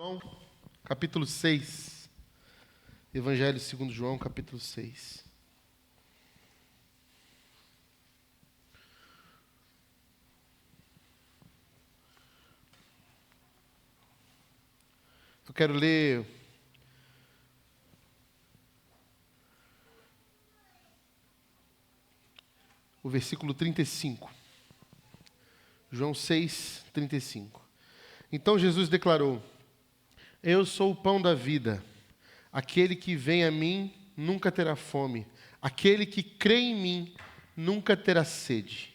João, capítulo 6. Evangelho segundo João, capítulo 6. Eu quero ler o versículo 35. João 6, 35. Então Jesus declarou: Eu sou o pão da vida. Aquele que vem a mim nunca terá fome. Aquele que crê em mim nunca terá sede.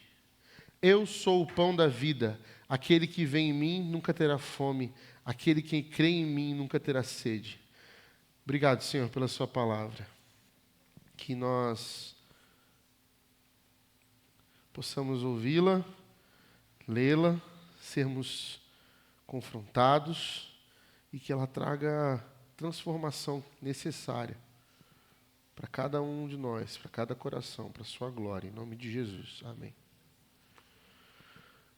Eu sou o pão da vida. Aquele que vem em mim nunca terá fome. Aquele que crê em mim nunca terá sede. Obrigado, Senhor, pela sua palavra. Que nós possamos ouvi-la, lê-la, sermos confrontados e que ela traga a transformação necessária para cada um de nós, para cada coração, para a sua glória, em nome de Jesus. Amém.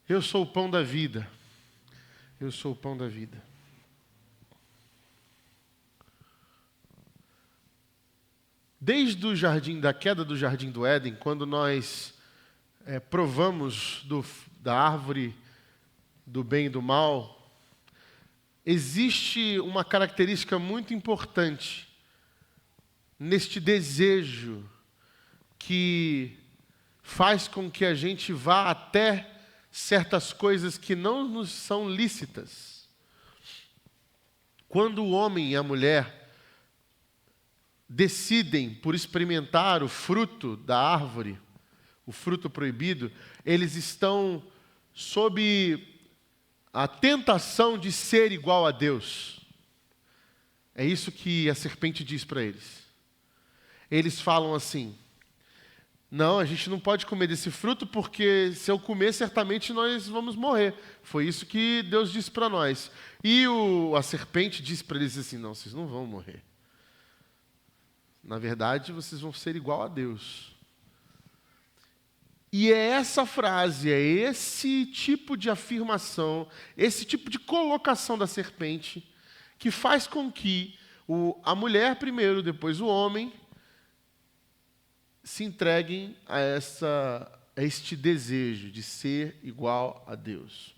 Eu sou o pão da vida. Eu sou o pão da vida. Desde o jardim, da queda do jardim do Éden, quando nós provamos da árvore do bem e do mal, existe uma característica muito importante neste desejo que faz com que a gente vá até certas coisas que não nos são lícitas. Quando o homem e a mulher decidem por experimentar o fruto da árvore, o fruto proibido, eles estão sob a tentação de ser igual a Deus. É isso que a serpente diz para eles. Eles falam assim: não, a gente não pode comer desse fruto porque se eu comer, certamente nós vamos morrer. Foi isso que Deus disse para nós. E a serpente disse para eles assim: não, vocês não vão morrer. Na verdade, vocês vão ser igual a Deus. E é essa frase, é esse tipo de afirmação, esse tipo de colocação da serpente que faz com que a mulher primeiro, depois o homem, se entreguem a este desejo de ser igual a Deus.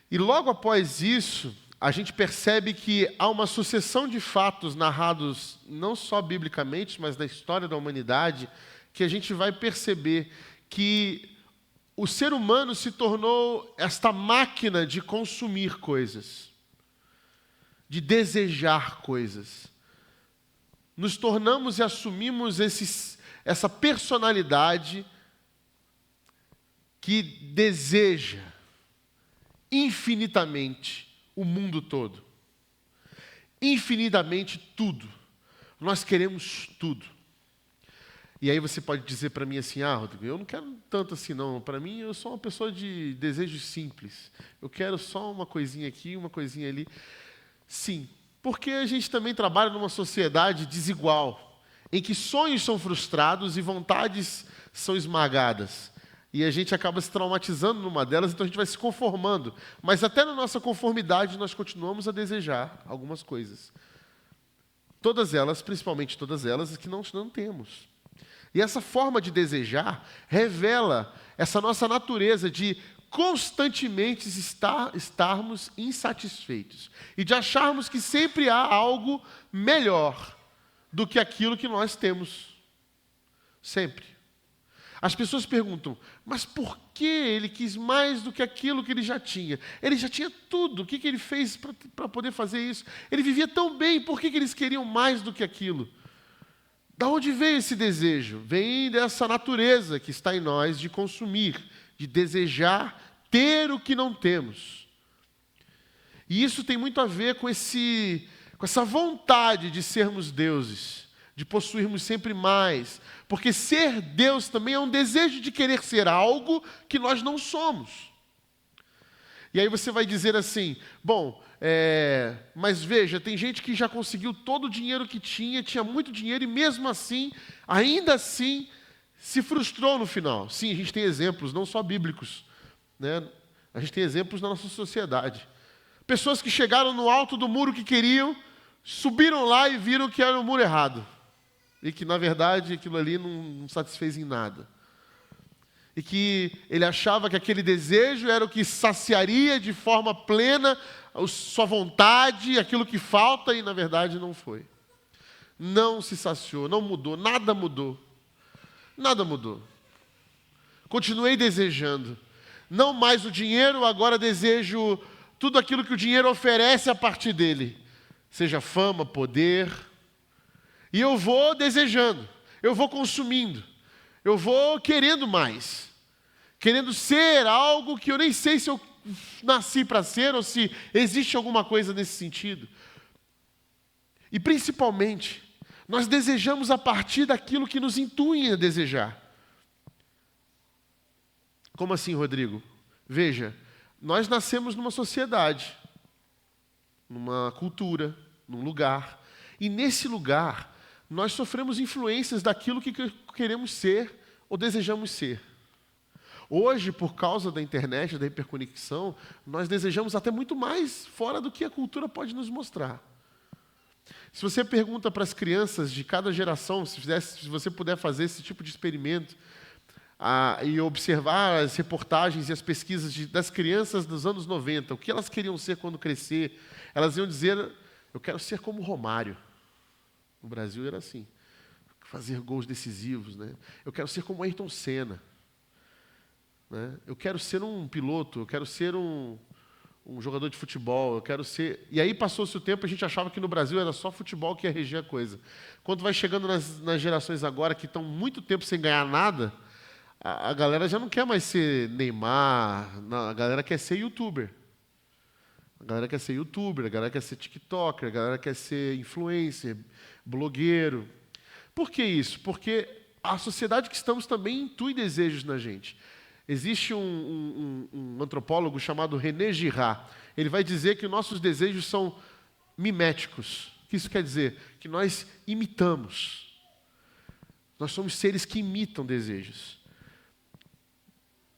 E logo após isso, a gente percebe que há uma sucessão de fatos narrados não só biblicamente, mas na história da humanidade, que a gente vai perceber que o ser humano se tornou esta máquina de consumir coisas, de desejar coisas. Nos tornamos e assumimos essa personalidade que deseja infinitamente o mundo todo. Infinitamente tudo. Nós queremos tudo. E aí você pode dizer para mim assim: Rodrigo, eu não quero tanto assim não. Para mim, eu sou uma pessoa de desejos simples. Eu quero só uma coisinha aqui, uma coisinha ali. Sim, porque a gente também trabalha numa sociedade desigual, em que sonhos são frustrados e vontades são esmagadas. E a gente acaba se traumatizando numa delas, então a gente vai se conformando. Mas até na nossa conformidade, nós continuamos a desejar algumas coisas. Todas elas, principalmente todas elas, que não temos. E essa forma de desejar revela essa nossa natureza de constantemente estarmos insatisfeitos e de acharmos que sempre há algo melhor do que aquilo que nós temos. Sempre. As pessoas perguntam: mas por que ele quis mais do que aquilo que ele já tinha? Ele já tinha tudo, o que ele fez para poder fazer isso? Ele vivia tão bem, por que eles queriam mais do que aquilo? Da onde veio esse desejo? Vem dessa natureza que está em nós de consumir, de desejar ter o que não temos. E isso tem muito a ver com essa vontade de sermos deuses, de possuirmos sempre mais. Porque ser Deus também é um desejo de querer ser algo que nós não somos. E aí você vai dizer assim: bom, mas veja, tem gente que já conseguiu todo o dinheiro que tinha muito dinheiro e mesmo assim, ainda assim, se frustrou no final. Sim, a gente tem exemplos, não só bíblicos, né? A gente tem exemplos na nossa sociedade. Pessoas que chegaram no alto do muro que queriam, subiram lá e viram que era o muro errado. E que, na verdade, aquilo ali não satisfez em nada. E que ele achava que aquele desejo era o que saciaria de forma plena a sua vontade, aquilo que falta, e, na verdade, não foi. Não se saciou, não mudou, nada mudou. Nada mudou. Continuei desejando. Não mais o dinheiro, agora desejo tudo aquilo que o dinheiro oferece a partir dele. Seja fama, poder. E eu vou desejando, eu vou consumindo, eu vou querendo mais. Querendo ser algo que eu nem sei se eu nasci para ser ou se existe alguma coisa nesse sentido. E principalmente, nós desejamos a partir daquilo que nos intuem a desejar. Como assim, Rodrigo? Veja, nós nascemos numa sociedade, numa cultura, num lugar. E nesse lugar, nós sofremos influências daquilo que queremos ser ou desejamos ser. Hoje, por causa da internet, da hiperconexão, nós desejamos até muito mais fora do que a cultura pode nos mostrar. Se você pergunta para as crianças de cada geração, se você puder fazer esse tipo de experimento, e observar as reportagens e as pesquisas das crianças dos anos 90, o que elas queriam ser quando crescer, elas iam dizer, eu quero ser como Romário. No Brasil era assim, fazer gols decisivos, né? Eu quero ser como Ayrton Senna. Né? Eu quero ser um piloto, eu quero ser um jogador de futebol, eu quero ser... E aí passou-se o tempo, a gente achava que no Brasil era só futebol que ia reger a coisa. Quando vai chegando nas gerações agora, que estão muito tempo sem ganhar nada, a galera já não quer mais ser Neymar, não, a galera quer ser youtuber. A galera quer ser youtuber, a galera quer ser tiktoker, a galera quer ser influencer, blogueiro. Por que isso? Porque a sociedade que estamos também intui desejos na gente. Existe um antropólogo chamado René Girard. Ele vai dizer que nossos desejos são miméticos. O que isso quer dizer? Que nós imitamos. Nós somos seres que imitam desejos.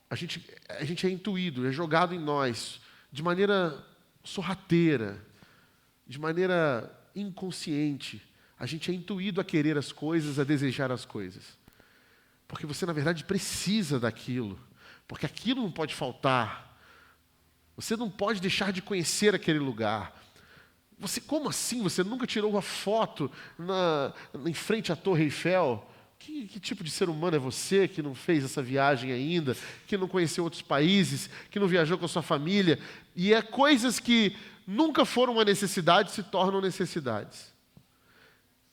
A gente é intuído, é jogado em nós de maneira sorrateira, de maneira inconsciente. A gente é intuído a querer as coisas, a desejar as coisas. Porque você, na verdade, precisa daquilo. Porque aquilo não pode faltar. Você não pode deixar de conhecer aquele lugar. Como assim? Você nunca tirou uma foto em frente à Torre Eiffel? Que tipo de ser humano é você que não fez essa viagem ainda, que não conheceu outros países, que não viajou com a sua família? E coisas que nunca foram uma necessidade se tornam necessidades.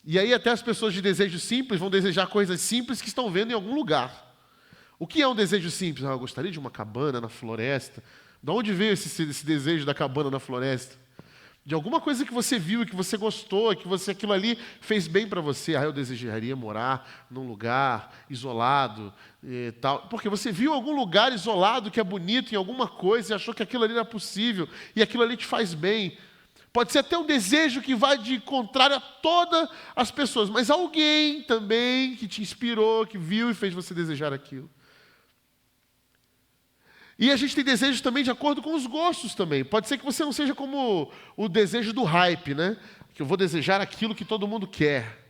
E aí até as pessoas de desejo simples vão desejar coisas simples que estão vendo em algum lugar. O que é um desejo simples? Eu gostaria de uma cabana na floresta. De onde veio esse desejo da cabana na floresta? De alguma coisa que você viu e que você gostou, que aquilo ali fez bem para você. Eu desejaria morar num lugar isolado e tal. Porque você viu algum lugar isolado que é bonito em alguma coisa e achou que aquilo ali era possível e aquilo ali te faz bem. Pode ser até um desejo que vai de contrário a todas as pessoas, mas alguém também que te inspirou, que viu e fez você desejar aquilo. E a gente tem desejos também de acordo com os gostos também. Pode ser que você não seja como o desejo do hype, né? Que eu vou desejar aquilo que todo mundo quer.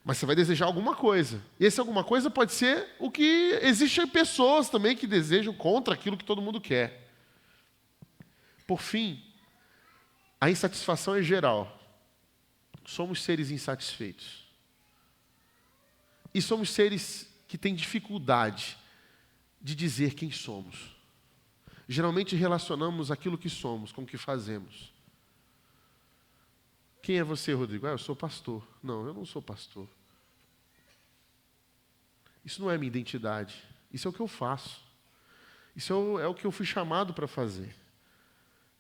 Mas você vai desejar alguma coisa. E esse alguma coisa pode ser o que... Existem pessoas também que desejam contra aquilo que todo mundo quer. Por fim, a insatisfação é geral. Somos seres insatisfeitos. E somos seres que têm dificuldade de dizer quem somos. Geralmente relacionamos aquilo que somos com o que fazemos. Quem é você, Rodrigo? Eu sou pastor. Não, eu não sou pastor. Isso não é minha identidade. Isso é o que eu faço. Isso é o que eu fui chamado para fazer.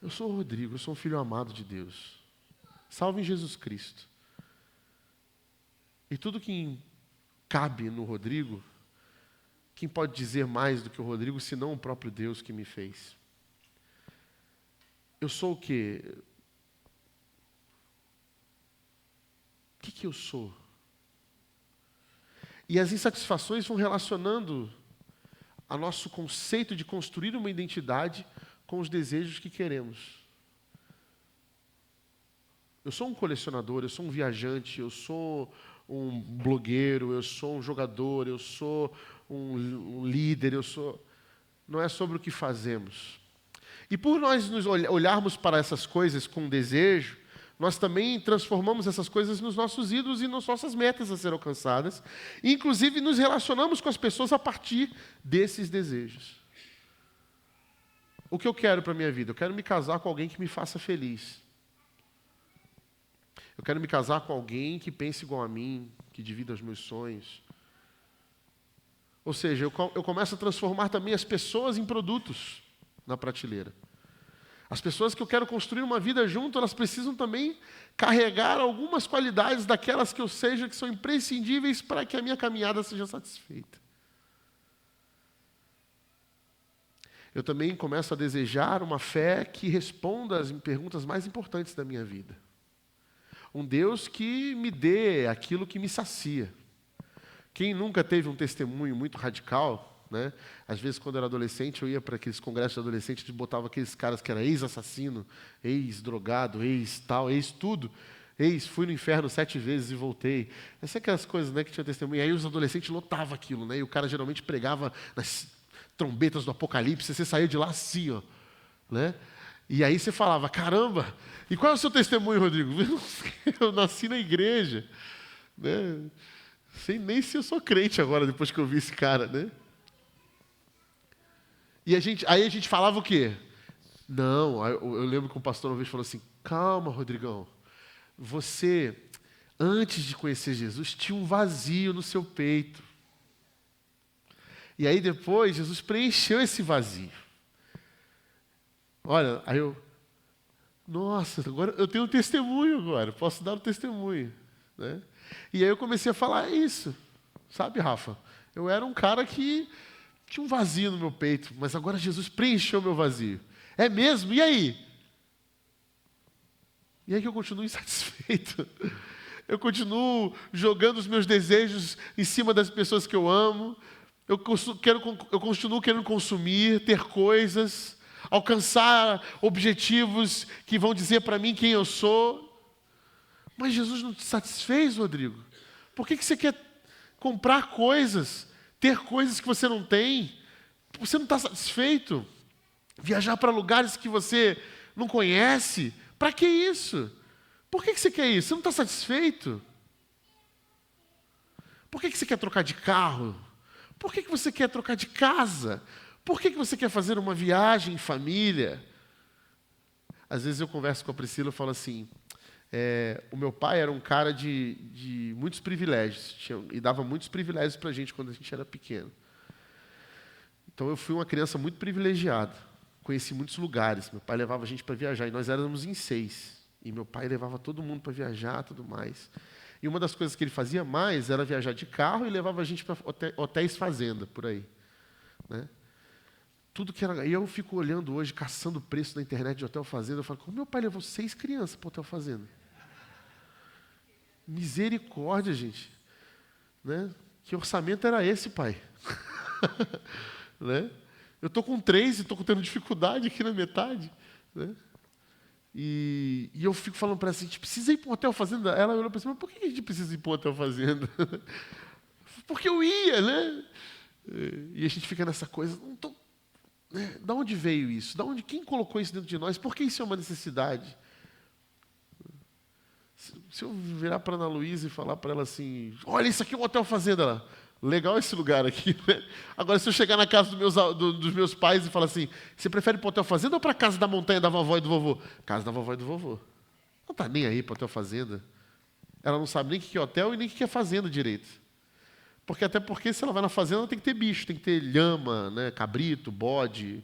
Eu sou o Rodrigo, eu sou um filho amado de Deus. Salvo em Jesus Cristo. E tudo que cabe no Rodrigo, quem pode dizer mais do que o Rodrigo, senão o próprio Deus que me fez? Eu sou o quê? O que eu sou? E as insatisfações vão relacionando a nosso conceito de construir uma identidade com os desejos que queremos. Eu sou um colecionador, eu sou um viajante, eu sou um blogueiro, eu sou um jogador, eu sou um líder, Não é sobre o que fazemos. E por nós nos olharmos para essas coisas com desejo, nós também transformamos essas coisas nos nossos ídolos e nas nossas metas a ser alcançadas. E, inclusive, nos relacionamos com as pessoas a partir desses desejos. O que eu quero para a minha vida? Eu quero me casar com alguém que me faça feliz. Eu quero me casar com alguém que pense igual a mim, que divida os meus sonhos. Ou seja, eu começo a transformar também as pessoas em produtos na prateleira. As pessoas que eu quero construir uma vida junto, elas precisam também carregar algumas qualidades daquelas que eu seja, que são imprescindíveis para que a minha caminhada seja satisfeita. Eu também começo a desejar uma fé que responda às perguntas mais importantes da minha vida. Um Deus que me dê aquilo que me sacia. Quem nunca teve um testemunho muito radical, né? Às vezes, quando eu era adolescente, eu ia para aqueles congressos de adolescente e botava aqueles caras que eram ex-assassino, ex-drogado, ex-tal, ex-tudo. Fui no inferno 7 vezes e voltei. Essas são aquelas coisas, né, que tinha testemunho. E aí os adolescentes lotavam aquilo, né? E o cara geralmente pregava nas trombetas do Apocalipse, você saía de lá assim, ó, né? E aí você falava, caramba, e qual é o seu testemunho, Rodrigo? Eu nasci na igreja, né? Sei nem se eu sou crente agora, depois que eu vi esse cara, né? E aí a gente falava o quê? Não, eu lembro que o pastor uma vez falou assim, calma, Rodrigão, você, antes de conhecer Jesus, tinha um vazio no seu peito. E aí depois, Jesus preencheu esse vazio. Olha, nossa, agora eu tenho um testemunho agora, posso dar um testemunho, né? E aí eu comecei a falar isso, sabe, Rafa? Eu era um cara que tinha um vazio no meu peito, mas agora Jesus preencheu o meu vazio. É mesmo? E aí? E aí que eu continuo insatisfeito. Eu continuo jogando os meus desejos em cima das pessoas que eu amo. Eu continuo querendo consumir, ter coisas, alcançar objetivos que vão dizer para mim quem eu sou. Mas Jesus não te satisfez, Rodrigo? Por que você quer comprar coisas, ter coisas que você não tem? Você não está satisfeito? Viajar para lugares que você não conhece? Para que isso? Por que você quer isso? Você não está satisfeito? Por que você quer trocar de carro? Por que você quer trocar de casa? Por que você quer fazer uma viagem em família? Às vezes eu converso com a Priscila e falo assim, o meu pai era um cara de muitos privilégios, e dava muitos privilégios para a gente quando a gente era pequeno. Então eu fui uma criança muito privilegiada, conheci muitos lugares, meu pai levava a gente para viajar, e nós éramos em 6, e meu pai levava todo mundo para viajar, tudo mais. E uma das coisas que ele fazia mais era viajar de carro e levava a gente para hotéis fazenda, por aí, né? Tudo que era. E eu fico olhando hoje, caçando preço na internet de hotel fazenda, eu falo, como meu pai levou 6 crianças para hotel fazenda? Misericórdia, gente. Né? Que orçamento era esse, pai? Né? Eu estou com 3 e estou tendo dificuldade aqui na metade. Né? E eu fico falando para ela assim, a gente precisa ir para um hotel fazenda? Ela olhou para mim, mas por que a gente precisa ir para um hotel fazenda? Porque eu ia, né? E a gente fica nessa coisa, não tô, né? Da onde veio isso? Quem colocou isso dentro de nós? Por que isso é uma necessidade? Se eu virar para a Ana Luísa e falar para ela assim, olha, isso aqui é um hotel fazenda lá. Legal esse lugar aqui, né? Agora, se eu chegar na casa dos meus pais e falar assim, você prefere ir para o hotel fazenda ou para a casa da montanha da vovó e do vovô? Casa da vovó e do vovô. Não está nem aí para o hotel fazenda. Ela não sabe nem o que é hotel e nem o que é fazenda direito. Até porque se ela vai na fazenda, ela tem que ter bicho, tem que ter lhama, né? Cabrito, bode.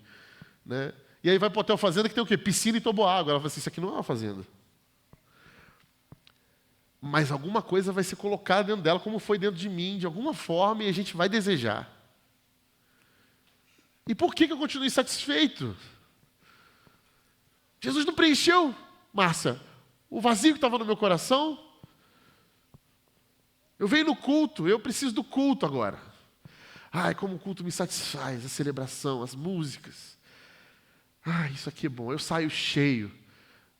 Né? E aí vai para o hotel fazenda que tem o quê? Piscina e toboágua. Ela fala assim, isso aqui não é uma fazenda. Mas alguma coisa vai ser colocada dentro dela, como foi dentro de mim, de alguma forma, e a gente vai desejar. E por que eu continuo insatisfeito? Jesus não preencheu, Márcia, o vazio que estava no meu coração. Eu venho no culto, eu preciso do culto agora. Ai, como o culto me satisfaz, a celebração, as músicas. Ai, isso aqui é bom, eu saio cheio.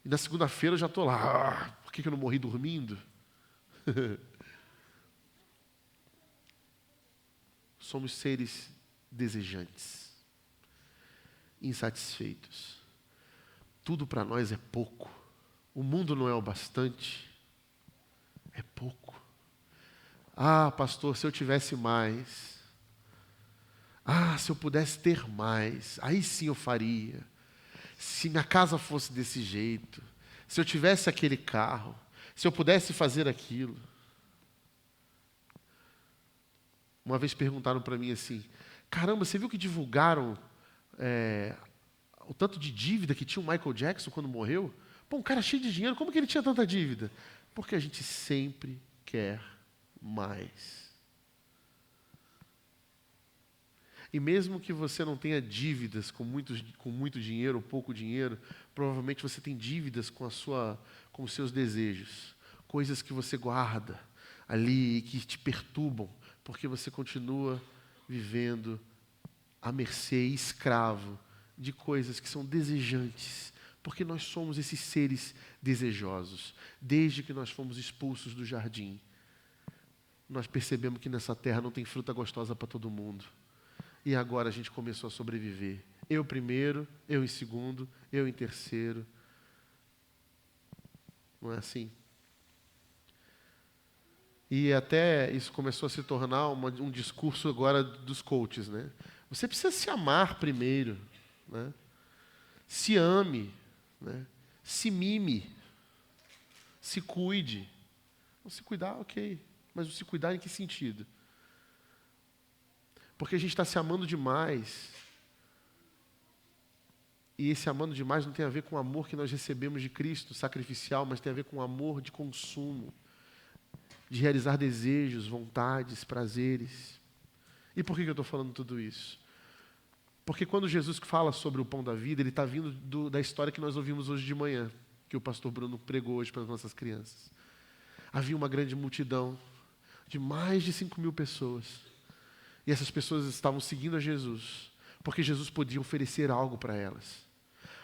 E na segunda-feira eu já estou lá, que eu não morri dormindo? Somos seres desejantes, insatisfeitos. Tudo para nós é pouco. O mundo não é o bastante. É pouco. Ah, pastor, se eu tivesse mais. Ah, se eu pudesse ter mais. Aí sim eu faria. Se minha casa fosse desse jeito. Se eu tivesse aquele carro. Se eu pudesse fazer aquilo. Uma vez perguntaram para mim assim, caramba, você viu que divulgaram o tanto de dívida que tinha o Michael Jackson quando morreu? Pô, um cara cheio de dinheiro, como que ele tinha tanta dívida? Porque a gente sempre quer mais. E mesmo que você não tenha dívidas com muito dinheiro ou pouco dinheiro, provavelmente você tem dívidas com os seus desejos. Coisas que você guarda ali e que te perturbam, porque você continua vivendo à mercê, escravo de coisas que são desejantes, porque nós somos esses seres desejosos. Desde que nós fomos expulsos do jardim, nós percebemos que nessa terra não tem fruta gostosa para todo mundo. E agora a gente começou a sobreviver. Eu primeiro, eu em segundo, eu em terceiro. Não é assim? E até isso começou a se tornar um discurso agora dos coaches, né? Você precisa se amar primeiro, né? Se ame, né? Se mime, se cuide. Não se cuidar, ok. Mas se cuidar em que sentido? Porque a gente está se amando demais. E esse amando demais não tem a ver com o amor que nós recebemos de Cristo, sacrificial, mas tem a ver com o amor de consumo, de realizar desejos, vontades, prazeres. E por que eu estou falando tudo isso? Porque quando Jesus fala sobre o pão da vida, ele está vindo da história que nós ouvimos hoje de manhã, que o pastor Bruno pregou hoje para as nossas crianças. Havia uma grande multidão de mais de 5.000 pessoas. E essas pessoas estavam seguindo a Jesus, porque Jesus podia oferecer algo para elas.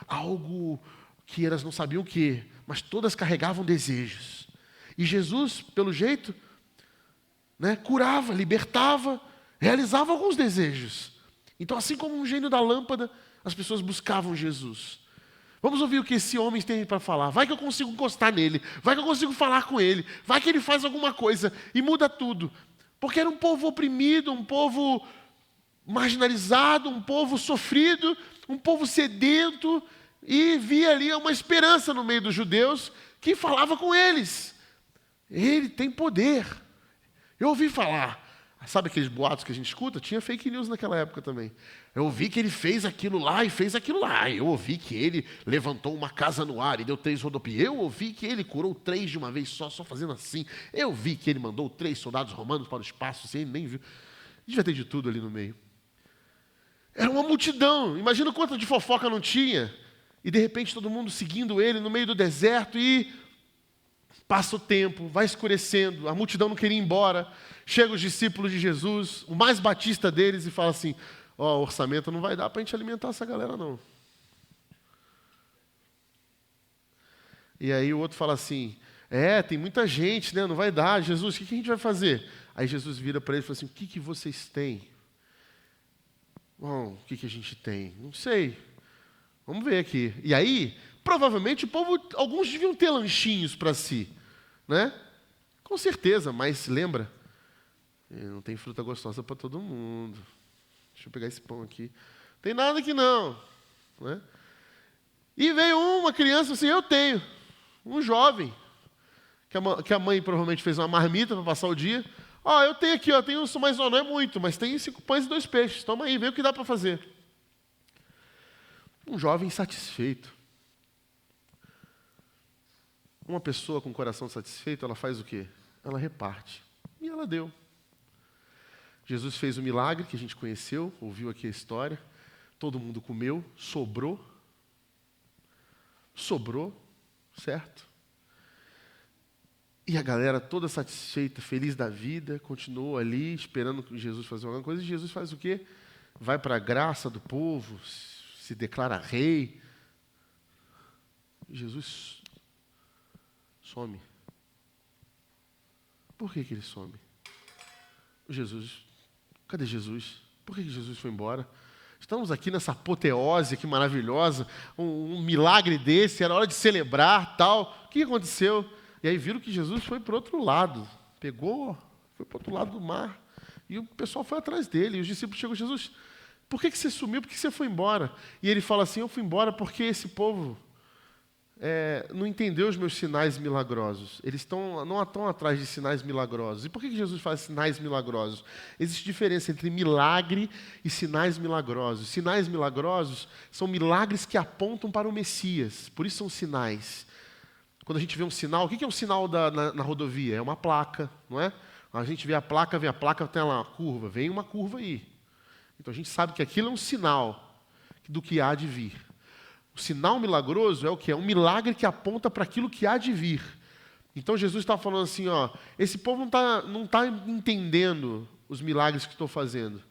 Algo que elas não sabiam o que, mas todas carregavam desejos. E Jesus, pelo jeito, né, curava, libertava, realizava alguns desejos. Então, assim como um gênio da lâmpada, as pessoas buscavam Jesus. Vamos ouvir o que esse homem tem para falar. Vai que eu consigo encostar nele. Vai que eu consigo falar com ele. Vai que ele faz alguma coisa e muda tudo. Porque era um povo oprimido, um povo marginalizado, um povo sofrido, um povo sedento. E via ali uma esperança no meio dos judeus que falava com eles. Ele tem poder. Eu ouvi falar. Sabe aqueles boatos que a gente escuta? Tinha fake news naquela época também. Eu ouvi que ele fez aquilo lá e fez aquilo lá. Eu ouvi que ele levantou uma casa no ar e deu 3 rodopias. Eu ouvi que ele curou 3 de uma vez só fazendo assim. Eu vi que ele mandou 3 soldados romanos para o espaço, sem ele nem viu. Devia ter de tudo ali no meio. Era uma multidão. Imagina quanto de fofoca não tinha. E de repente todo mundo seguindo ele no meio do deserto e passa o tempo, vai escurecendo, a multidão não queria ir embora. Chegam os discípulos de Jesus, o mais batista deles, e fala assim, o orçamento não vai dar para a gente alimentar essa galera não. E aí o outro fala assim, tem muita gente, né? Não vai dar. Jesus, o que a gente vai fazer? Aí Jesus vira para ele e fala assim, o que vocês têm? Bom, o que a gente tem? Não sei. Vamos ver aqui. E aí, provavelmente o povo, alguns deviam ter lanchinhos para si, né? Com certeza, mas lembra? Não tem fruta gostosa para todo mundo. Deixa eu pegar esse pão aqui. Não tem nada aqui não. Né? E veio uma criança assim, eu tenho. Um jovem. Que a mãe provavelmente fez uma marmita para passar o dia. Eu tenho aqui, tenho isso, mas não é muito, mas tem 5 pães e 2 peixes. Toma aí, vê o que dá para fazer. Um jovem insatisfeito. Uma pessoa com o coração satisfeito, ela faz o quê? Ela reparte. E ela deu. Jesus fez o milagre que a gente conheceu, ouviu aqui a história. Todo mundo comeu, sobrou. Sobrou, certo? E a galera toda satisfeita, feliz da vida, continuou ali, esperando que Jesus fazer alguma coisa. E Jesus faz o quê? Vai para a graça do povo, se declara rei. Jesus some. Por que ele some? Jesus, cadê Jesus? Por que Jesus foi embora? Estamos aqui nessa apoteose aqui maravilhosa, um milagre desse, era hora de celebrar, tal. O que aconteceu? E aí viram que Jesus foi para o outro lado, foi para o outro lado do mar. E o pessoal foi atrás dele, e os discípulos chegam, Jesus, por que você sumiu? Por que você foi embora? E ele fala assim, eu fui embora porque esse povo não entendeu os meus sinais milagrosos. Eles não estão atrás de sinais milagrosos. E por que Jesus faz sinais milagrosos? Existe diferença entre milagre e sinais milagrosos. Sinais milagrosos são milagres que apontam para o Messias. Por isso são sinais. Quando a gente vê um sinal, o que é um sinal na rodovia? É uma placa, não é? A gente vê a placa, tem lá uma curva, vem uma curva aí. Então a gente sabe que aquilo é um sinal do que há de vir. O sinal milagroso é o quê? É um milagre que aponta para aquilo que há de vir. Então Jesus está falando assim, esse povo não tá entendendo os milagres que estou fazendo,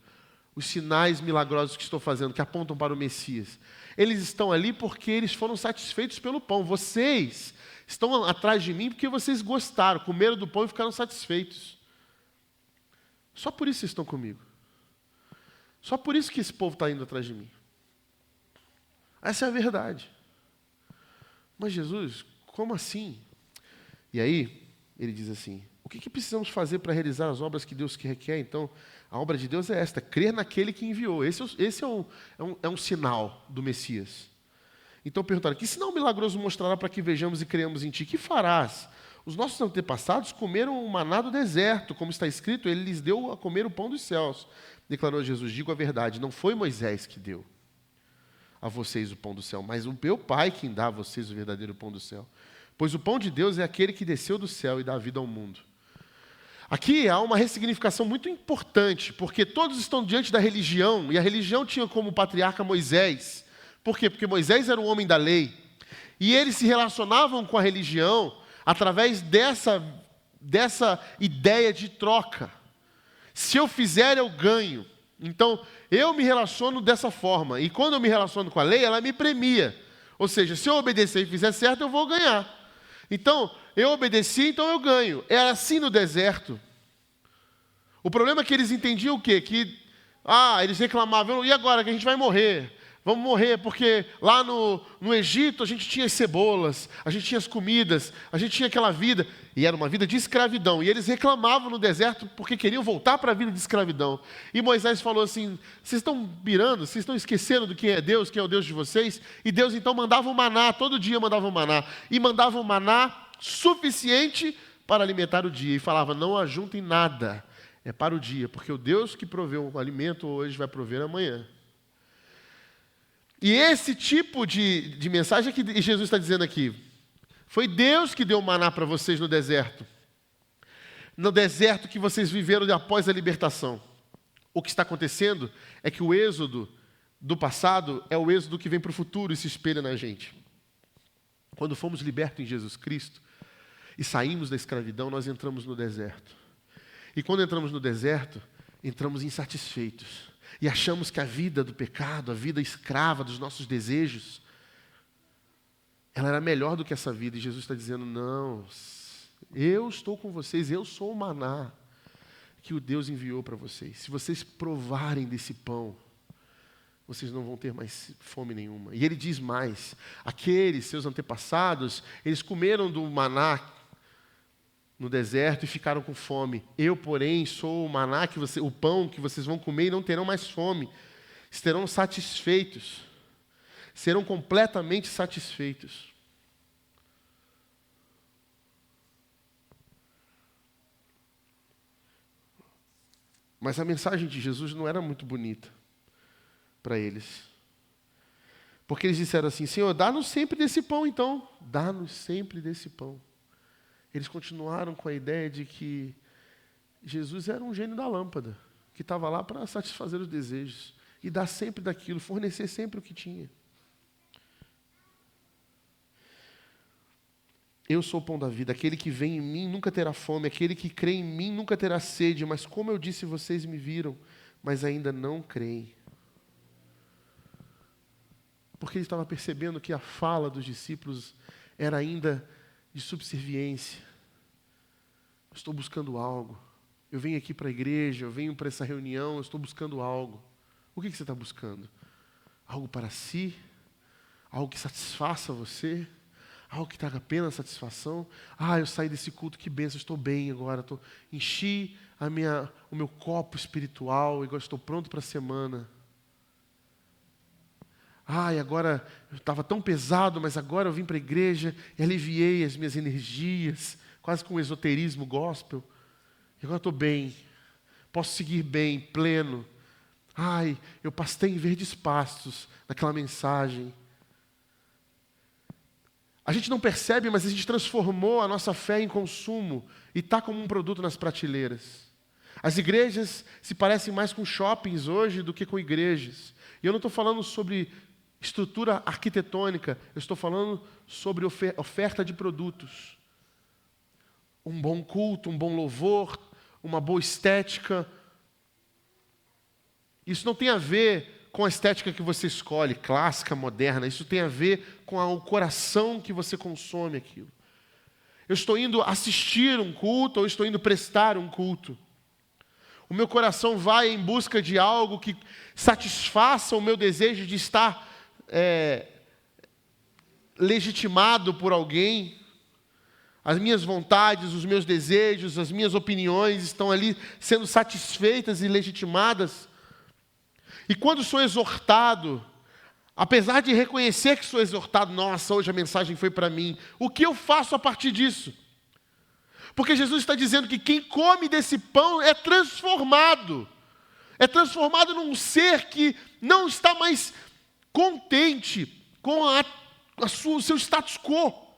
os sinais milagrosos que estou fazendo, que apontam para o Messias. Eles estão ali porque eles foram satisfeitos pelo pão. Vocês estão atrás de mim porque vocês gostaram, comeram do pão e ficaram satisfeitos. Só por isso vocês estão comigo. Só por isso que esse povo está indo atrás de mim. Essa é a verdade. Mas Jesus, como assim? E aí, ele diz assim, o que precisamos fazer para realizar as obras que Deus requer? Então, a obra de Deus é esta, crer naquele que enviou. Esse é um sinal do Messias. Então perguntaram, que sinal milagroso mostrará para que vejamos e creamos em ti? Que farás? Os nossos antepassados comeram o maná do deserto, como está escrito, ele lhes deu a comer o pão dos céus. Declarou Jesus, digo a verdade, não foi Moisés que deu a vocês o pão do céu, mas o meu Pai quem dá a vocês o verdadeiro pão do céu. Pois o pão de Deus é aquele que desceu do céu e dá vida ao mundo. Aqui há uma ressignificação muito importante, porque todos estão diante da religião, e a religião tinha como patriarca Moisés. Por quê? Porque Moisés era um homem da lei, e eles se relacionavam com a religião através dessa ideia de troca. Se eu fizer, eu ganho. Então, eu me relaciono dessa forma. E quando eu me relaciono com a lei, ela me premia. Ou seja, se eu obedecer e fizer certo, eu vou ganhar. Então, eu obedeci, então eu ganho. Era assim no deserto. O problema é que eles entendiam o quê? Eles reclamavam, e agora que a gente vai morrer? Vamos morrer, porque lá no Egito a gente tinha as cebolas, a gente tinha as comidas, a gente tinha aquela vida, e era uma vida de escravidão, e eles reclamavam no deserto porque queriam voltar para a vida de escravidão. E Moisés falou assim, vocês estão pirando, vocês estão esquecendo do que é Deus, quem é o Deus de vocês? E Deus então mandava um maná, todo dia mandava um maná, e mandava um maná suficiente para alimentar o dia, e falava, não ajuntem nada, é para o dia, porque o Deus que proveu o alimento hoje vai prover amanhã. E esse tipo de mensagem que Jesus está dizendo aqui, foi Deus que deu o maná para vocês no deserto que vocês viveram após a libertação. O que está acontecendo é que o êxodo do passado é o êxodo que vem para o futuro e se espelha na gente. Quando fomos libertos em Jesus Cristo e saímos da escravidão, nós entramos no deserto. E quando entramos no deserto, entramos insatisfeitos. E achamos que a vida do pecado, a vida escrava dos nossos desejos, ela era melhor do que essa vida. E Jesus está dizendo, não, eu estou com vocês, eu sou o maná que o Deus enviou para vocês. Se vocês provarem desse pão, vocês não vão ter mais fome nenhuma. E ele diz mais, aqueles seus antepassados, eles comeram do maná no deserto e ficaram com fome. Eu, porém, sou o maná, o pão que vocês vão comer e não terão mais fome. Estarão satisfeitos. Serão completamente satisfeitos. Mas a mensagem de Jesus não era muito bonita para eles. Porque eles disseram assim, Senhor, dá-nos sempre desse pão então. Dá-nos sempre desse pão. Eles continuaram com a ideia de que Jesus era um gênio da lâmpada, que estava lá para satisfazer os desejos e dar sempre daquilo, fornecer sempre o que tinha. Eu sou o pão da vida, aquele que vem em mim nunca terá fome, aquele que crê em mim nunca terá sede, mas como eu disse, vocês me viram, mas ainda não creem. Porque ele estava percebendo que a fala dos discípulos era ainda de subserviência. Eu estou buscando algo. Eu venho aqui para a igreja, eu venho para essa reunião, eu estou buscando algo. O que você está buscando? Algo para si? Algo que satisfaça você? Algo que traga apenas satisfação? Eu saí desse culto, que bênção, estou bem agora. Enchi o meu copo espiritual, agora estou pronto para a semana. Agora eu estava tão pesado, mas agora eu vim para a igreja e aliviei as minhas energias, quase com um esoterismo gospel. E agora estou bem, posso seguir bem, pleno. Eu pastei em verdes pastos naquela mensagem. A gente não percebe, mas a gente transformou a nossa fé em consumo e está como um produto nas prateleiras. As igrejas se parecem mais com shoppings hoje do que com igrejas. E eu não estou falando sobre estrutura arquitetônica, eu estou falando sobre oferta de produtos. Um bom culto, um bom louvor, uma boa estética. Isso não tem a ver com a estética que você escolhe, clássica, moderna. Isso tem a ver com o coração que você consome aquilo. Eu estou indo assistir um culto ou estou indo prestar um culto. O meu coração vai em busca de algo que satisfaça o meu desejo de estar legitimado por alguém. As minhas vontades, os meus desejos, as minhas opiniões estão ali sendo satisfeitas e legitimadas. E quando sou exortado, apesar de reconhecer que sou exortado, nossa, hoje a mensagem foi para mim, o que eu faço a partir disso? Porque Jesus está dizendo que quem come desse pão é transformado num ser que não está mais contente com o seu status quo.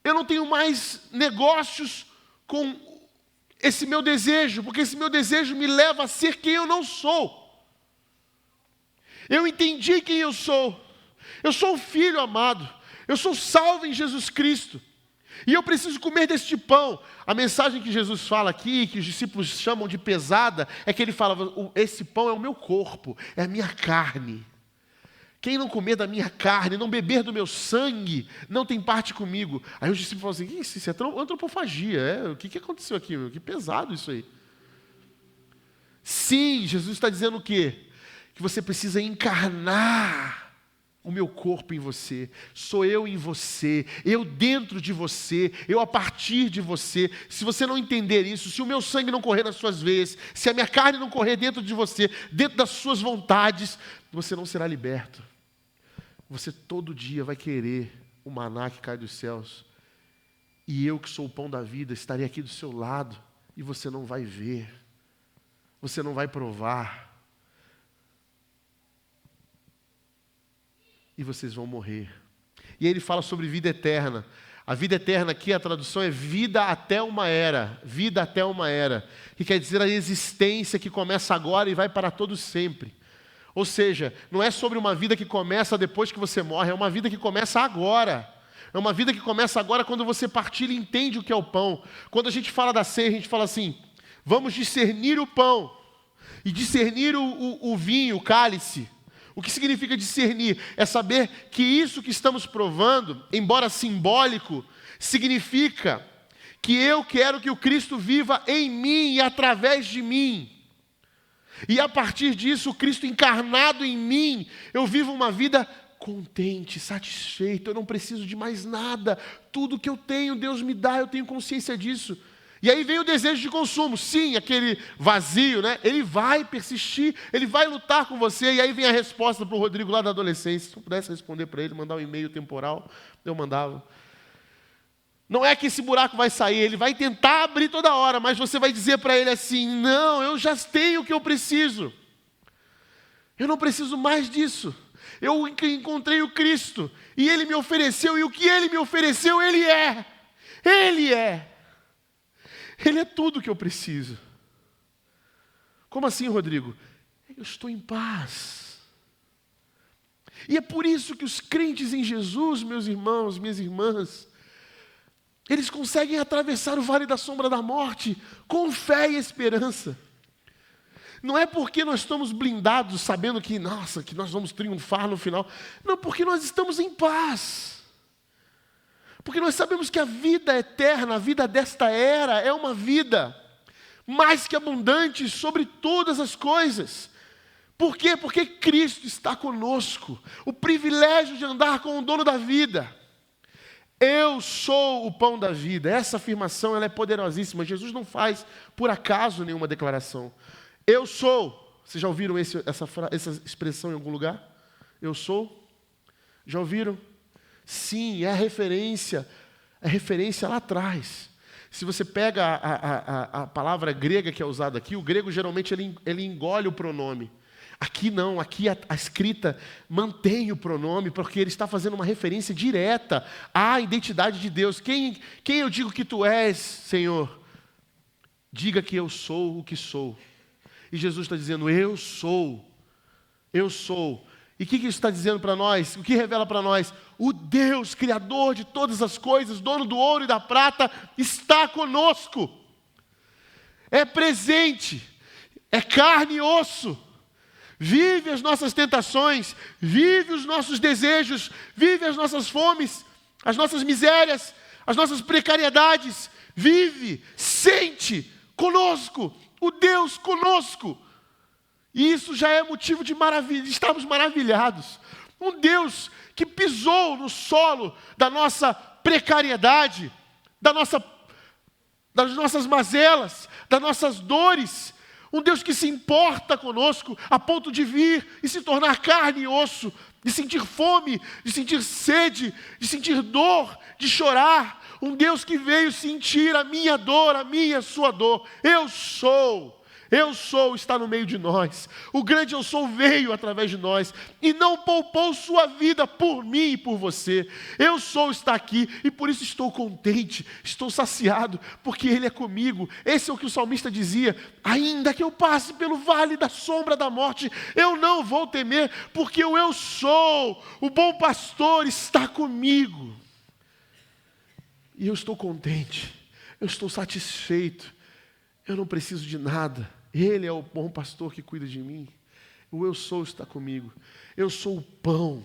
Eu não tenho mais negócios com esse meu desejo, porque esse meu desejo me leva a ser quem eu não sou. Eu entendi quem eu sou. Eu sou um filho amado. Eu sou salvo em Jesus Cristo. E eu preciso comer deste pão. A mensagem que Jesus fala aqui, que os discípulos chamam de pesada, é que ele fala, esse pão é o meu corpo, é a minha carne. Quem não comer da minha carne, não beber do meu sangue, não tem parte comigo. Aí os discípulos falam assim, isso é antropofagia, o que aconteceu aqui? Que pesado isso aí. Sim, Jesus está dizendo o quê? Que você precisa encarnar o meu corpo em você, sou eu em você, eu dentro de você, eu a partir de você. Se você não entender isso, se o meu sangue não correr nas suas veias, se a minha carne não correr dentro de você, dentro das suas vontades, você não será liberto. Você todo dia vai querer o maná que cai dos céus. E eu que sou o pão da vida, estarei aqui do seu lado, e você não vai ver, você não vai provar. E vocês vão morrer. E aí ele fala sobre vida eterna. A vida eterna aqui, a tradução é vida até uma era. Vida até uma era. Que quer dizer a existência que começa agora e vai para todo sempre. Ou seja, não é sobre uma vida que começa depois que você morre, é uma vida que começa agora. É uma vida que começa agora quando você partilha e entende o que é o pão. Quando a gente fala da ceia, a gente fala assim, vamos discernir o pão e discernir o vinho, o cálice. O que significa discernir? É saber que isso que estamos provando, embora simbólico, significa que eu quero que o Cristo viva em mim e através de mim. E a partir disso, o Cristo encarnado em mim, eu vivo uma vida contente, satisfeito, eu não preciso de mais nada. Tudo que eu tenho, Deus me dá, eu tenho consciência disso. E aí vem o desejo de consumo. Sim, aquele vazio, né? Ele vai persistir, ele vai lutar com você. E aí vem a resposta para o Rodrigo lá da adolescência. Se eu pudesse responder para ele, mandar um e-mail temporal, eu mandava. Não é que esse buraco vai sair, ele vai tentar abrir toda hora, mas você vai dizer para ele assim, não, eu já tenho o que eu preciso. Eu não preciso mais disso. Eu encontrei o Cristo, e Ele me ofereceu, e o que Ele me ofereceu, Ele é. Ele é. Ele é tudo o que eu preciso. Como assim, Rodrigo? Eu estou em paz. E é por isso que os crentes em Jesus, meus irmãos, minhas irmãs, eles conseguem atravessar o vale da sombra da morte com fé e esperança. Não é porque nós estamos blindados, sabendo que, nossa, que nós vamos triunfar no final. Não, porque nós estamos em paz. Porque nós sabemos que a vida eterna, a vida desta era, é uma vida mais que abundante sobre todas as coisas. Por quê? Porque Cristo está conosco. O privilégio de andar com o dono da vida. Eu sou o pão da vida. Essa afirmação ela é poderosíssima. Jesus não faz por acaso nenhuma declaração. Eu sou. Vocês já ouviram essa expressão em algum lugar? Eu sou. Já ouviram? Sim, é referência lá atrás. Se você pega a palavra grega que é usada aqui, o grego geralmente ele engole o pronome. Aqui não, aqui a escrita mantém o pronome, porque ele está fazendo uma referência direta à identidade de Deus. Quem eu digo que tu és, Senhor? Diga que eu sou o que sou. E Jesus está dizendo, eu sou. Eu sou. E o que isso está dizendo para nós? O que revela para nós? O Deus, Criador de todas as coisas, dono do ouro e da prata, está conosco. É presente, é carne e osso. Vive as nossas tentações, vive os nossos desejos, vive as nossas fomes, as nossas misérias, as nossas precariedades. Vive, sente conosco, o Deus conosco. E isso já é motivo de maravilha, estamos maravilhados. Um Deus que pisou no solo da nossa precariedade, das nossas mazelas, das nossas dores. Um Deus que se importa conosco a ponto de vir e se tornar carne e osso, de sentir fome, de sentir sede, de sentir dor, de chorar. Um Deus que veio sentir a minha dor, a minha, a sua dor. Eu sou, está no meio de nós. O grande eu sou veio através de nós e não poupou sua vida por mim e por você. Eu sou está aqui e por isso estou contente, estou saciado, porque Ele é comigo. Esse é o que o salmista dizia, ainda que eu passe pelo vale da sombra da morte, eu não vou temer, porque o eu sou, o bom pastor está comigo. E eu estou contente, eu estou satisfeito, eu não preciso de nada. Ele é o bom pastor que cuida de mim. O eu sou está comigo. Eu sou o pão.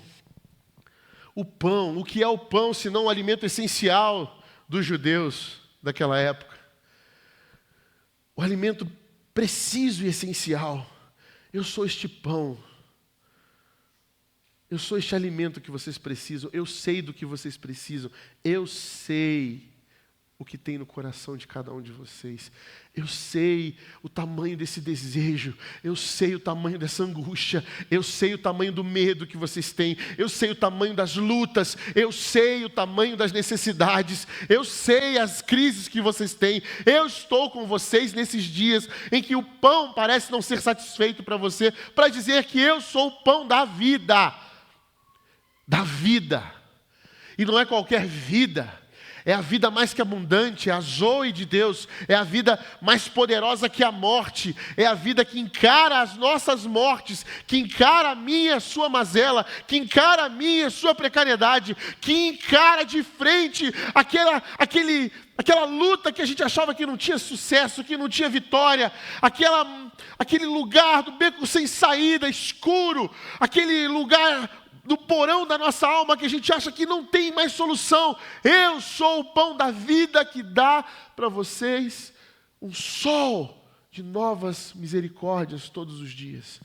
O pão, o que é o pão senão o alimento essencial dos judeus daquela época? O alimento preciso e essencial. Eu sou este pão. Eu sou este alimento que vocês precisam. Eu sei do que vocês precisam. Eu sei o que tem no coração de cada um de vocês. Eu sei o tamanho desse desejo, eu sei o tamanho dessa angústia, eu sei o tamanho do medo que vocês têm, eu sei o tamanho das lutas, eu sei o tamanho das necessidades, eu sei as crises que vocês têm. Eu estou com vocês nesses dias em que o pão parece não ser satisfeito para você, para dizer que eu sou o pão da vida. Da vida. E não é qualquer vida. É a vida mais que abundante, é a zoe de Deus, é a vida mais poderosa que a morte, é a vida que encara as nossas mortes, que encara a minha e a sua mazela, que encara a minha e a sua precariedade, que encara de frente aquela luta que a gente achava que não tinha sucesso, que não tinha vitória, aquele lugar do beco sem saída, escuro, aquele lugar do porão da nossa alma que a gente acha que não tem mais solução. Eu sou o pão da vida que dá para vocês um sol de novas misericórdias todos os dias.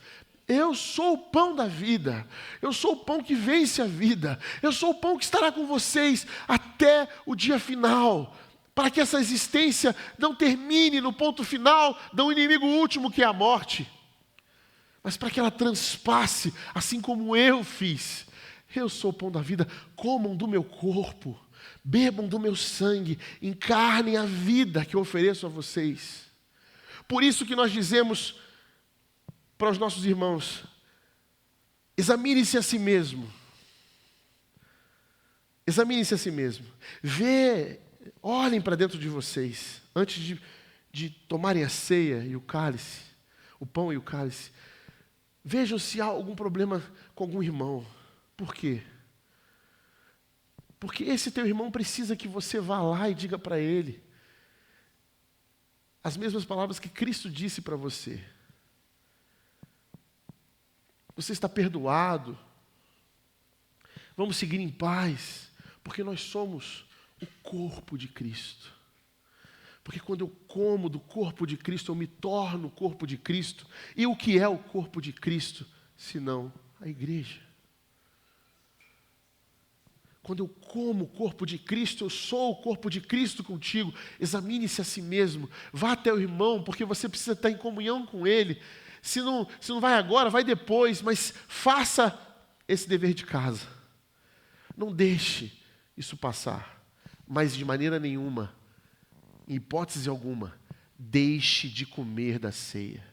Eu sou o pão da vida, eu sou o pão que vence a vida, eu sou o pão que estará com vocês até o dia final, para que essa existência não termine no ponto final do inimigo último que é a morte, mas para que ela transpasse, assim como eu fiz. Eu sou o pão da vida, comam do meu corpo, bebam do meu sangue, encarnem a vida que eu ofereço a vocês. Por isso que nós dizemos para os nossos irmãos, examine-se a si mesmo. Examine-se a si mesmo. Olhem para dentro de vocês, antes de tomarem a ceia e o cálice, o pão e o cálice. Vejam se há algum problema com algum irmão. Por quê? Porque esse teu irmão precisa que você vá lá e diga para ele as mesmas palavras que Cristo disse para você. Você está perdoado. Vamos seguir em paz, porque nós somos o corpo de Cristo. Porque quando eu como do corpo de Cristo, eu me torno o corpo de Cristo. E o que é o corpo de Cristo, senão a igreja? Quando eu como o corpo de Cristo, eu sou o corpo de Cristo contigo. Examine-se a si mesmo. Vá até o irmão, porque você precisa estar em comunhão com ele. Se não vai agora, vai depois, mas faça esse dever de casa. Não deixe isso passar. Mas de maneira nenhuma, em hipótese alguma, deixe de comer da ceia.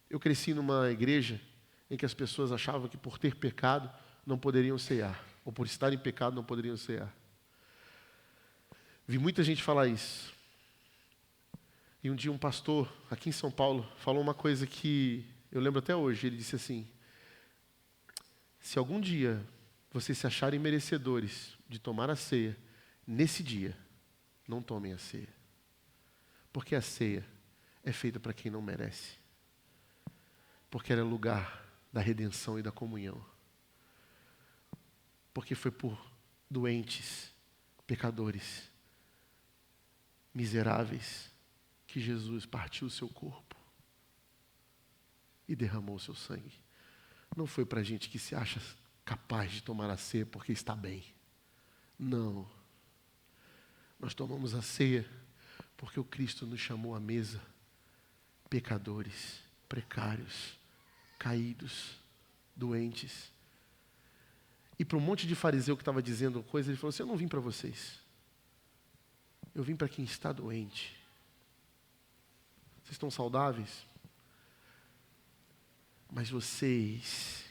Eu cresci numa igreja em que as pessoas achavam que por ter pecado não poderiam ceiar, ou por estar em pecado não poderiam ceiar. Vi muita gente falar isso. E um dia um pastor, aqui em São Paulo, falou uma coisa que eu lembro até hoje. Ele disse assim: se algum dia vocês se acharem merecedores de tomar a ceia, nesse dia, não tomem a ceia. Porque a ceia é feita para quem não merece. Porque ela é lugar da redenção e da comunhão. Porque foi por doentes, pecadores, miseráveis, que Jesus partiu o seu corpo e derramou o seu sangue. Não foi para gente que se acha capaz de tomar a ceia porque está bem. Não. Nós tomamos a ceia porque o Cristo nos chamou à mesa, pecadores, precários, caídos, doentes. E para um monte de fariseu que estava dizendo coisa, ele falou assim: eu não vim para vocês. Eu vim para quem está doente. Vocês estão saudáveis? Mas vocês,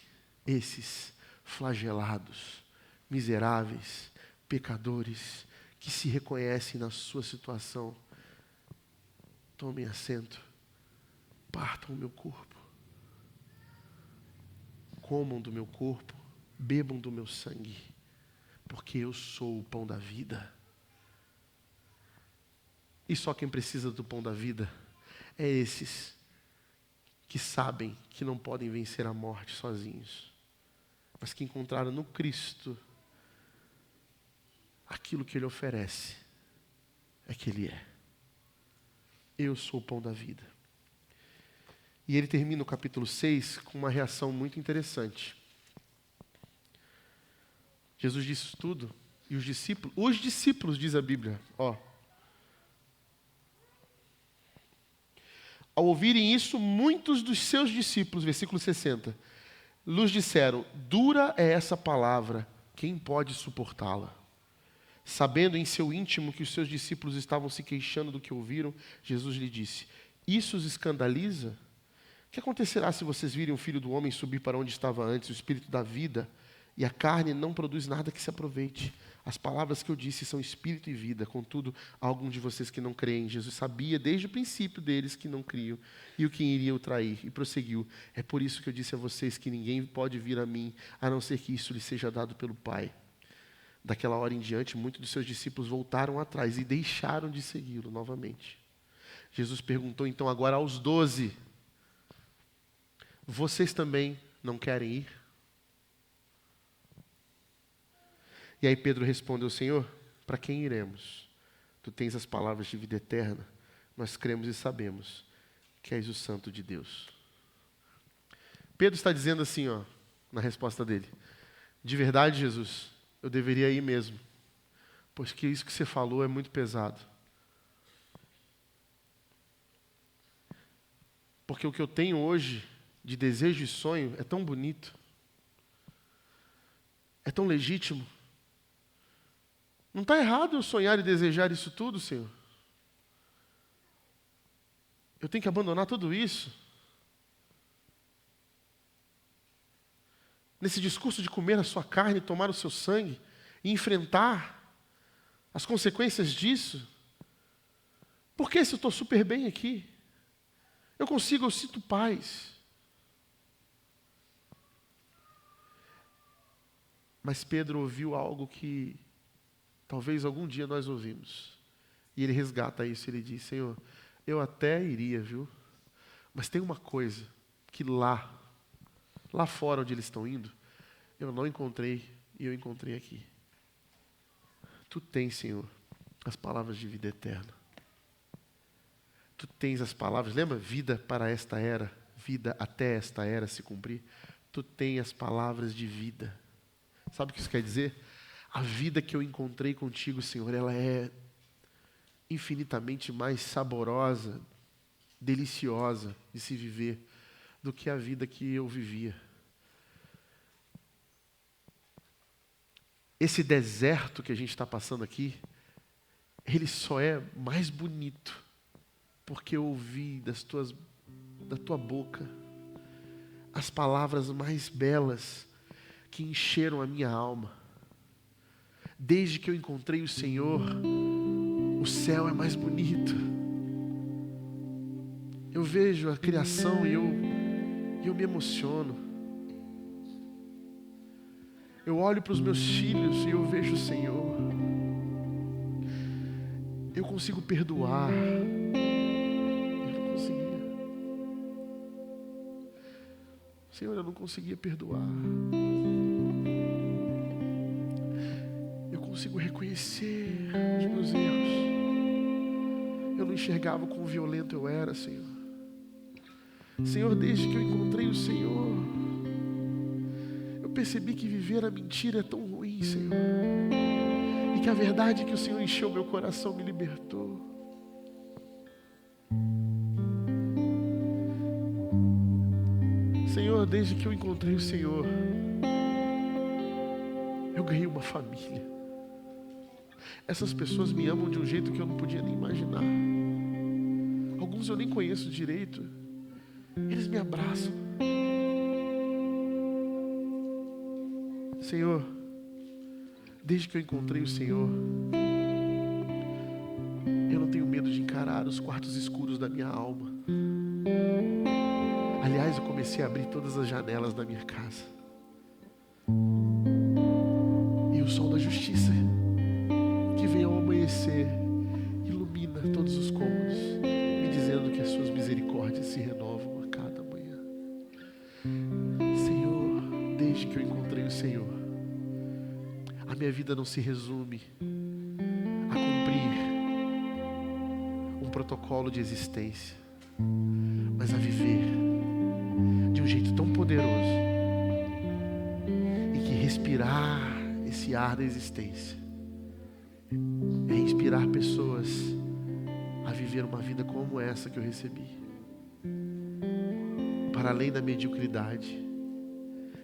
esses flagelados, miseráveis, pecadores, que se reconhecem na sua situação, tomem assento, partam o meu corpo, comam do meu corpo, bebam do meu sangue, porque eu sou o pão da vida. E só quem precisa do pão da vida é esses que sabem que não podem vencer a morte sozinhos, mas que encontraram no Cristo aquilo que Ele oferece, é que Ele é. Eu sou o pão da vida. E ele termina o capítulo 6 com uma reação muito interessante. Jesus disse isso tudo, e os discípulos, diz a Bíblia, ao ouvirem isso, muitos dos seus discípulos, versículo 60, lhes disseram: dura é essa palavra, quem pode suportá-la? Sabendo em seu íntimo que os seus discípulos estavam se queixando do que ouviram, Jesus lhe disse: isso os escandaliza? O que acontecerá se vocês virem o Filho do Homem subir para onde estava antes, o Espírito da vida, e a carne não produz nada que se aproveite? As palavras que eu disse são espírito e vida, contudo, há alguns de vocês que não creem. Jesus sabia desde o princípio deles que não criam e o que iria o trair, e prosseguiu: é por isso que eu disse a vocês que ninguém pode vir a mim, a não ser que isso lhe seja dado pelo Pai. Daquela hora em diante, muitos dos seus discípulos voltaram atrás e deixaram de segui-lo novamente. Jesus perguntou então agora aos 12, vocês também não querem ir? E aí Pedro respondeu: Senhor, para quem iremos? Tu tens as palavras de vida eterna, nós cremos e sabemos que és o Santo de Deus. Pedro está dizendo assim, na resposta dele: de verdade, Jesus, eu deveria ir mesmo, pois que isso que você falou é muito pesado. Porque o que eu tenho hoje de desejo e sonho é tão bonito, é tão legítimo. Não está errado eu sonhar e desejar isso tudo, Senhor. Eu tenho que abandonar tudo isso. Nesse discurso de comer a sua carne, tomar o seu sangue e enfrentar as consequências disso. Por que se eu estou super bem aqui? Eu sinto paz. Mas Pedro ouviu algo que talvez algum dia nós ouvimos. E ele resgata isso, ele diz: Senhor, eu até iria, viu? Mas tem uma coisa que lá fora onde eles estão indo, eu não encontrei e eu encontrei aqui. Tu tens, Senhor, as palavras de vida eterna. Tu tens as palavras, lembra? Vida para esta era, vida até esta era se cumprir. Tu tens as palavras de vida. Sabe o que isso quer dizer? A vida que eu encontrei contigo, Senhor, ela é infinitamente mais saborosa, deliciosa de se viver do que a vida que eu vivia. Esse deserto que a gente está passando aqui, ele só é mais bonito porque eu ouvi da tua boca as palavras mais belas que encheram a minha alma. Desde que eu encontrei o Senhor, o céu é mais bonito. Eu vejo a criação e eu me emociono. Eu olho para os meus filhos e eu vejo o Senhor. Eu consigo perdoar. Eu não conseguia. Senhor, eu não conseguia perdoar. Eu consigo reconhecer os meus erros. Eu não enxergava o quão violento eu era, Senhor. Senhor, desde que eu encontrei o Senhor, eu percebi que viver a mentira é tão ruim, Senhor. E que a verdade que o Senhor encheu meu coração me libertou. Senhor, desde que eu encontrei o Senhor, eu ganhei uma família. Essas pessoas me amam de um jeito que eu não podia nem imaginar. Alguns eu nem conheço direito. Eles me abraçam. Senhor, desde que eu encontrei o Senhor, eu não tenho medo de encarar os quartos escuros da minha alma. Aliás, eu comecei a abrir todas as janelas da minha casa. E o sol da justiça, que vem ao amanhecer, ilumina todos os cômodos, me dizendo que as suas misericórdias se renovam a cada manhã. Senhor, desde que eu encontrei o Senhor, a minha vida não se resume a cumprir um protocolo de existência, mas a viver de um jeito tão poderoso em que respirar esse ar da existência é inspirar pessoas a viver uma vida como essa que eu recebi. Para além da mediocridade,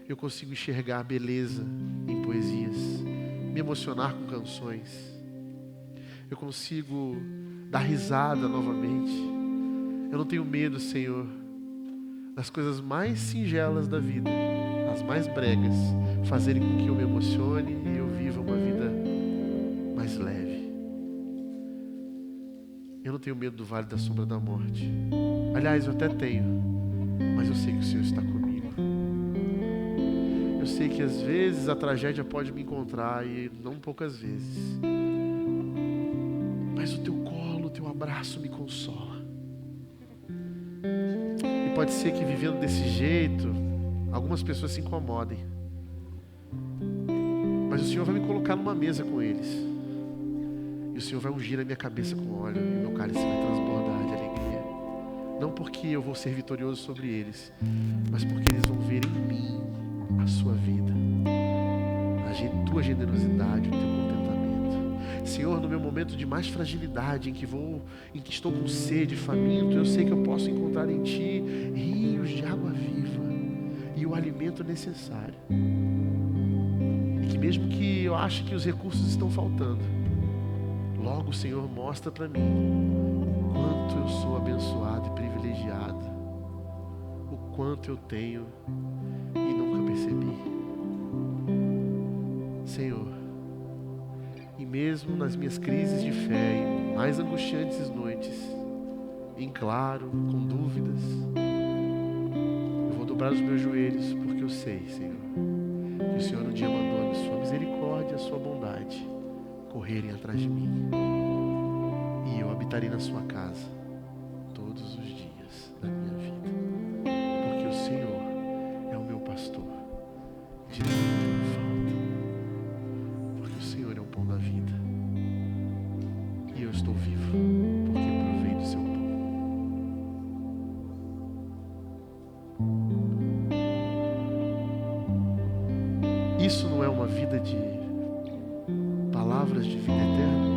eu consigo enxergar a beleza em poesias, me emocionar com canções. Eu consigo dar risada novamente. Eu não tenho medo, Senhor, das coisas mais singelas da vida, as mais bregas, fazerem com que eu me emocione e eu viva uma vida mais leve. Eu não tenho medo do vale da sombra da morte. Aliás, eu até tenho, mas eu sei que o Senhor está comigo. Eu sei que às vezes a tragédia pode me encontrar, e não poucas vezes. Mas o teu colo, o teu abraço me consola. E pode ser que vivendo desse jeito, algumas pessoas se incomodem. Mas o Senhor vai me colocar numa mesa com eles. E o Senhor vai ungir a minha cabeça com óleo. E meu cálice vai transbordar de alegria. Não porque eu vou ser vitorioso sobre eles, mas porque eles vão ver em mim a sua vida, a tua generosidade, o teu contentamento. Senhor, no meu momento de mais fragilidade, em que estou com sede, faminto, eu sei que eu posso encontrar em Ti rios de água viva e o alimento necessário. E que mesmo que eu ache que os recursos estão faltando, logo o Senhor mostra para mim quanto eu sou abençoado e privilegiado, o quanto eu tenho e nunca percebi. Senhor, e mesmo nas minhas crises de fé, em mais angustiantes noites, em claro, com dúvidas, eu vou dobrar os meus joelhos, porque eu sei, Senhor, que o Senhor um dia mandou a sua misericórdia, a sua bondade correrem atrás de mim, e eu habitarei na sua casa todos os dias da minha vida, porque o Senhor é o meu pastor, de nada me falta, porque o Senhor é o pão da vida. estou vivo, porque provei do seu pão. Isso não é uma vida de palavras de vida eterna?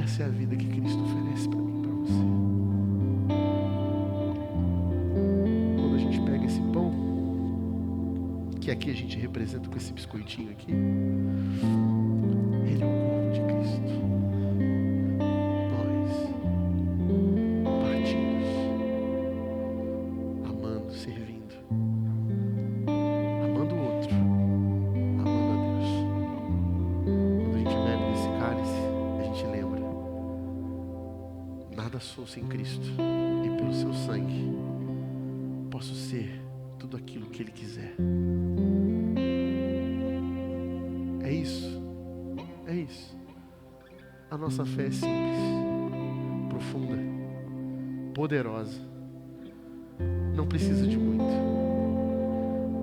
Essa é a vida que Cristo oferece para mim e para você. Quando a gente pega esse pão, que aqui a gente representa com esse biscoitinho aqui, ele é o corpo de Cristo. Nós partimos, amando, servindo, amando o outro, amando a Deus. Quando a gente bebe desse cálice, a gente lembra: nada sou sem Cristo, e pelo seu sangue posso ser tudo aquilo que Ele quiser. É isso. É isso. A nossa fé é simples, profunda, poderosa. Não precisa de muito.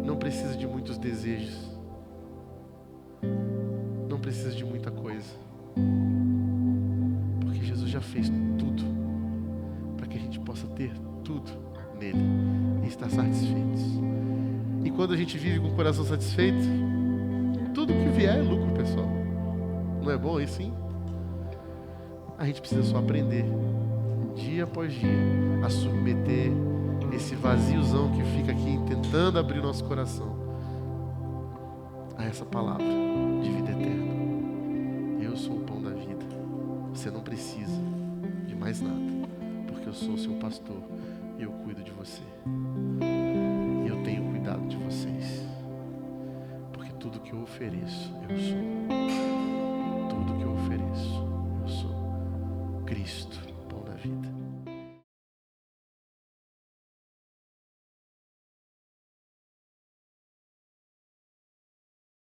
Não precisa de muitos desejos. Não precisa de muita coisa. Porque Jesus já fez tudo para que a gente possa ter tudo nele e estar satisfeitos. E quando a gente vive com o coração satisfeito, tudo que vier é lucro, pessoal. Não é bom isso, sim? A gente precisa só aprender, dia após dia, a submeter esse vaziozão que fica aqui tentando abrir nosso coração a essa palavra de vida eterna. Eu sou o pão da vida. Você não precisa de mais nada, porque eu sou o seu pastor e eu cuido de você. E eu tenho cuidado de vocês. Tudo que eu ofereço, eu sou. Tudo que eu ofereço, eu sou. Cristo.